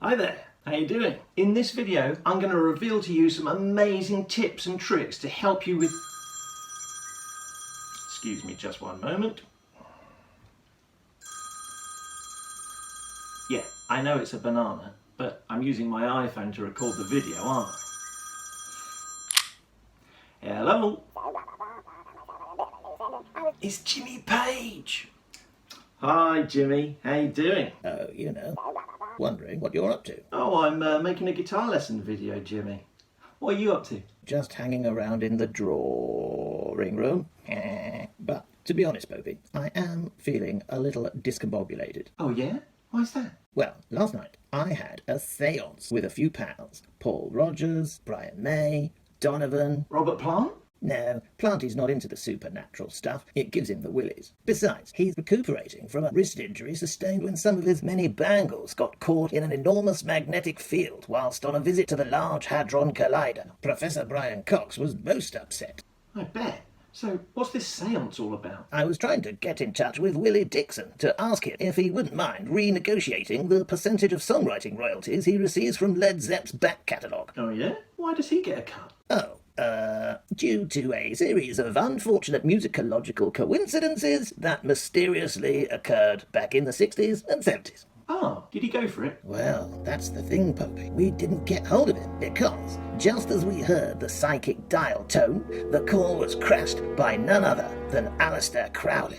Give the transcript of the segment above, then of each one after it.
Hi there, how you doing? In this video, I'm going to reveal to you some amazing tips and tricks to help you with... Excuse me just one moment. Yeah, I know it's a banana, but I'm using my iPhone to record the video, aren't I? Hello? It's Jimmy Page! Hi Jimmy, how you doing? Oh, you know, wondering what you're up to. Oh, I'm making a guitar lesson video, Jimmy. What are you up to? Just hanging around in the drawing room. But to be honest, Popey, I am feeling a little discombobulated. Oh yeah? Why's that? Well, last night I had a séance with a few pals. Paul Rogers, Brian May, Donovan. Robert Plant? No, Planty's not into the supernatural stuff. It gives him the willies. Besides, he's recuperating from a wrist injury sustained when some of his many bangles got caught in an enormous magnetic field whilst on a visit to the Large Hadron Collider. Professor Brian Cox was most upset. I bet. So, what's this séance all about? I was trying to get in touch with Willie Dixon to ask him if he wouldn't mind renegotiating the percentage of songwriting royalties he receives from Led Zepp's back catalogue. Oh yeah? Why does he get a cut? Due to a series of unfortunate musicological coincidences that mysteriously occurred back in the 60s and 70s. Oh, did he go for it? Well, that's the thing, Popey. We didn't get hold of him because, just as we heard the psychic dial tone, the call was crashed by none other than Aleister Crowley,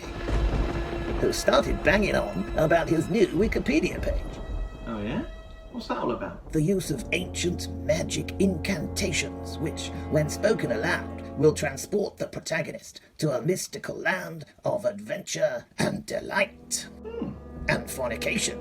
who started banging on about his new Wikipedia page. Oh yeah? What's that all about? The use of ancient magic incantations, which, when spoken aloud, will transport the protagonist to a mystical land of adventure and delight. And fornication.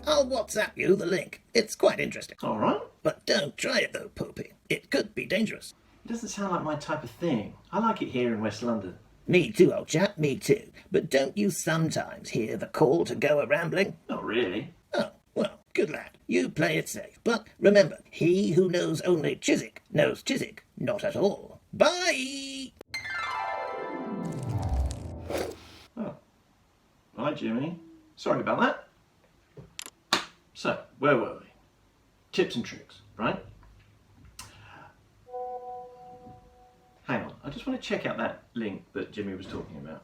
I'll WhatsApp you the link. It's quite interesting. Alright. But don't try it though, Popey. It could be dangerous. It doesn't sound like my type of thing. I like it here in West London. Me too, old chap, me too. But don't you sometimes hear the call to go a-rambling? Not really. Oh, well, good lad. You play it safe. But remember, he who knows only Chiswick knows Chiswick not at all. Bye! Oh. Right, Jimmy. Sorry about that. So, where were we? Tips and tricks, right? Hang on, I just want to check out that link that Jimmy was talking about.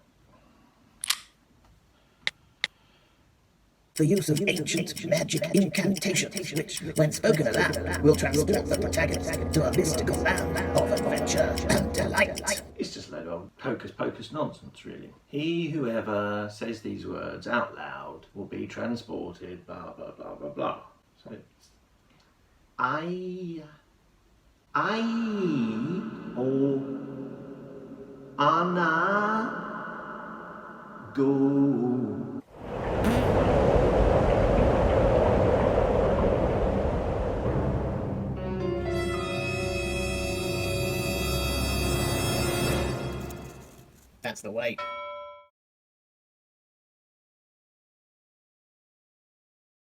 The use of ancient magic incantations, which, when spoken aloud, will transport the protagonist to a mystical land of adventure and delight. It's just a load of hocus pocus nonsense, really. He who ever says these words out loud will be transported, blah, blah, blah, blah, blah. So it's or Anna go. That's the way.